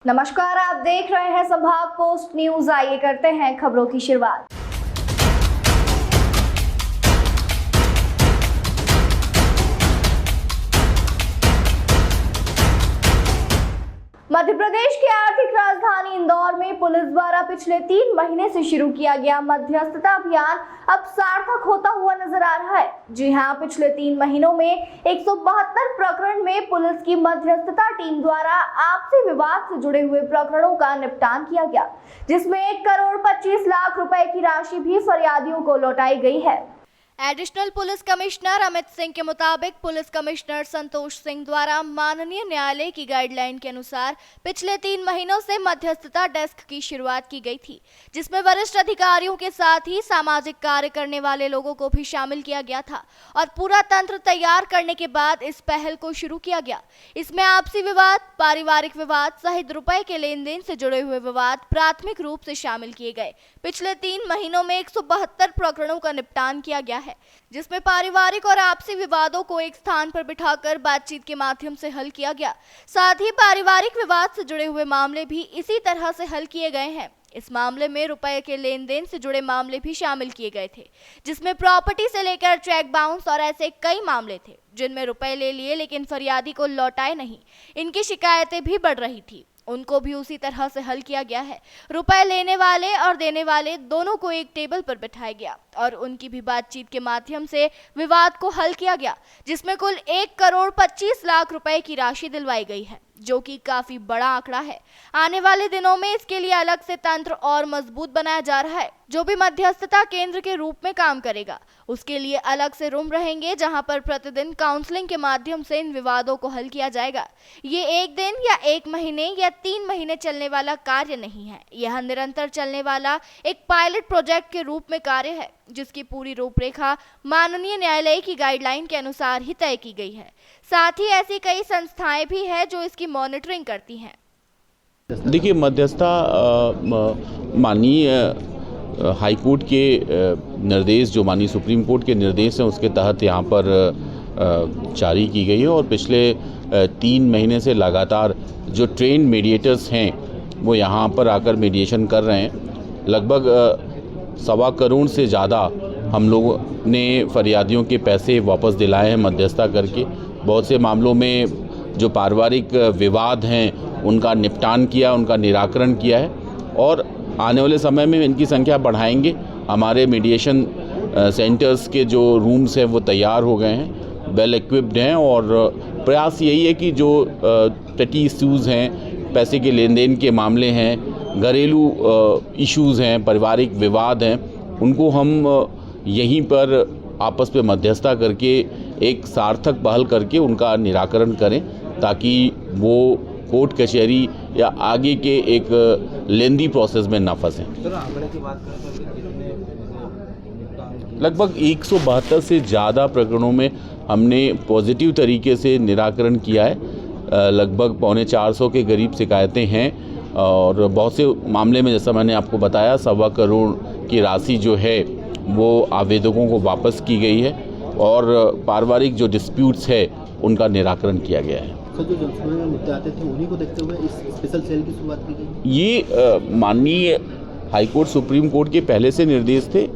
नमस्कार, आप देख रहे हैं संभाग पोस्ट न्यूज। आइए करते हैं खबरों की शुरुआत। मध्य प्रदेश की आर्थिक राजधानी इंदौर में पुलिस द्वारा पिछले 3 महीने से शुरू किया गया मध्यस्थता अभियान अब सार्थक होता हुआ नजर आ रहा है। जी हां, पिछले 3 महीनों में 172 प्रकरण में पुलिस की मध्यस्थता टीम द्वारा आपसी विवाद से जुड़े हुए प्रकरणों का निपटान किया गया, जिसमें 1 करोड़ 25 लाख रुपए की राशि भी फरियादियों को लौटाई गई है। Additional police commissioner Amit Singh के मुताबिक पुलिस कमिश्नर संतोष सिंह द्वारा माननीय न्यायालय की गाइडलाइन के अनुसार पिछले 3 महीनों से मध्यस्थता डेस्क की शुरुआत की गई थी, जिसमें वरिष्ठ अधिकारियों के साथ ही सामाजिक कार्य करने वाले लोगों को भी शामिल किया गया था और पूरा तंत्र तैयार करने के बाद इस पहल को शुरू किया गया। इसमें आपसी विवाद, पारिवारिक विवाद सहित रुपए के लेन देन से जुड़े हुए विवाद प्राथमिक रूप से शामिल किए गए। पिछले 3 महीनों में 172 प्रकरणों का निपटान किया गया है, जिसमें पारिवारिक और आपसी विवादों को एक स्थान पर बिठाकर बातचीत के माध्यम से हल किया गया। साथ ही पारिवारिक विवाद से जुड़े हुए मामले भी इसी तरह से हल किए गए हैं। इस मामले में रुपए के लेन देन से जुड़े मामले भी शामिल किए गए थे, जिसमें प्रॉपर्टी से लेकर चेक बाउंस और ऐसे कई मामले थे जिनमें रुपए ले लिए लेकिन फरियादी को लौटाए नहीं। इनकी शिकायतें भी बढ़ रही थी, उनको भी उसी तरह से हल किया गया है। रुपए लेने वाले और देने वाले दोनों को एक टेबल पर बिठाया गया और उनकी भी बातचीत के माध्यम से विवाद को हल किया गया, जिसमें कुल 1 करोड़ 25 लाख रुपए की राशि दिलवाई गई है, जो कि काफी बड़ा आंकड़ा है। आने वाले दिनों में इसके लिए अलग से तंत्र और मजबूत बनाया जा रहा है, जो भी मध्यस्थता केंद्र के रूप में काम करेगा। उसके लिए अलग से रूम रहेंगे, जहां पर प्रतिदिन काउंसलिंग के माध्यम से इन विवादों को हल किया जाएगा। ये 1 दिन या 1 महीने या 3 महीने चलने वाला कार्य नहीं है, यह निरंतर चलने वाला एक पायलट प्रोजेक्ट के रूप में कार्य है, जिसकी पूरी रूपरेखा माननीय न्यायालय की गाइडलाइन के अनुसार ही तय की गई है। साथ ही ऐसी कई संस्थाएं भी हैं जो इसकी मॉनिटरिंग करती हैं। देखिए, मध्यस्थता माननीय हाईकोर्ट के निर्देश, जो माननीय सुप्रीम कोर्ट के निर्देश हैं, उसके तहत यहाँ पर जारी की गई है और पिछले 3 महीने से लगातार जो ट्रेन मीडिएटर्स हैं वो यहाँ पर आकर मीडिएशन कर रहे हैं। लगभग 1.25 करोड़ से ज़्यादा हम लोगों ने फरियादियों के पैसे वापस दिलाए हैं मध्यस्थता करके। बहुत से मामलों में जो पारिवारिक विवाद हैं उनका निपटान किया, उनका निराकरण किया है और आने वाले समय में इनकी संख्या बढ़ाएंगे। हमारे मीडिएशन सेंटर्स के जो रूम्स हैं वो तैयार हो गए हैं, वेल इक्विप्ड हैं और प्रयास यही है कि जो पेटी इश्यूज़ हैं, पैसे के लेन देन के मामले हैं, घरेलू इश्यूज़ हैं, पारिवारिक विवाद हैं, उनको हम यहीं पर आपस में मध्यस्थता करके एक सार्थक पहल करके उनका निराकरण करें, ताकि वो कोर्ट कचहरी या आगे के एक लेंदी प्रोसेस में ना फंसें। लगभग 172 से ज़्यादा प्रकरणों में हमने पॉजिटिव तरीके से निराकरण किया है। लगभग 325 के करीब शिकायतें हैं और बहुत से मामले में, जैसा मैंने आपको बताया, 1.25 करोड़ की राशि जो है वो आवेदकों को वापस की गई है और पारिवारिक जो डिस्प्यूट्स है उनका निराकरण किया गया है। जो जनसुनवाई में मुद्दे आते थे उन्हीं को देखते हुए इस स्पेशल सेल की शुरुआत की गई। ये माननीय हाईकोर्ट, सुप्रीम कोर्ट के पहले से निर्देश थे।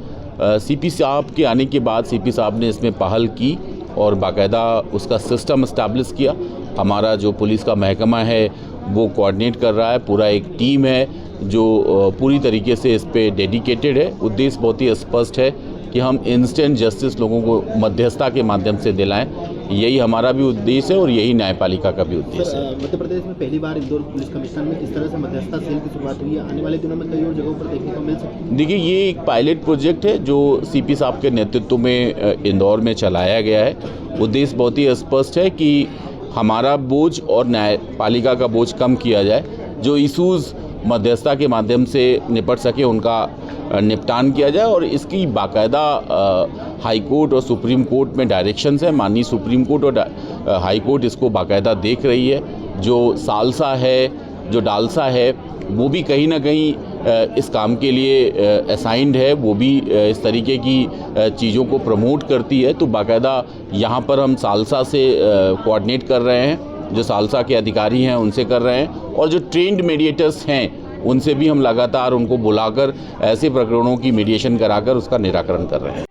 सीपी साहब के आने के बाद सीपी साहब ने इसमें पहल की और बाकायदा उसका सिस्टम इस्टेब्लिश किया। हमारा जो पुलिस का महकमा है वो कोऑर्डिनेट कर रहा है, पूरा एक टीम है जो पूरी तरीके से इस पे डेडिकेटेड है। उद्देश्य बहुत ही स्पष्ट है कि हम इंस्टेंट जस्टिस लोगों को मध्यस्थता के माध्यम से दिलाएं। यही हमारा भी उद्देश्य है और यही न्यायपालिका का भी उद्देश्य है। मध्य प्रदेश में पहली बार इंदौर पुलिस कमिश्नर में इस तरह से मध्यस्थता सेल की शुरुआत हुई है। आने वाले दिनों में कई और जगहों पर देखने को मिल सकती है। देखिए, ये एक पायलट प्रोजेक्ट है जो सीपी साहब के नेतृत्व में इंदौर में चलाया गया है। उद्देश्य बहुत ही स्पष्ट है कि हमारा बोझ और न्यायपालिका का बोझ कम किया जाए। जो इशूज़ मध्यस्थता के माध्यम से निपट सके उनका निपटान किया जाए और इसकी बाकायदा हाई कोर्ट और सुप्रीम कोर्ट में डायरेक्शंस है। माननीय सुप्रीम कोर्ट और हाई कोर्ट इसको बाकायदा देख रही है। जो सालसा है, जो डालसा है, वो भी कहीं ना कहीं इस काम के लिए असाइंड है, वो भी इस तरीके की चीज़ों को प्रमोट करती है। तो बाकायदा यहाँ पर हम सालसा से कोऑर्डिनेट कर रहे हैं जो सालसा के अधिकारी हैं उनसे कर रहे हैं, और जो ट्रेंड मीडिएटर्स हैं उनसे भी हम लगातार उनको बुलाकर ऐसे प्रकरणों की मीडिएशन कराकर उसका निराकरण कर रहे हैं।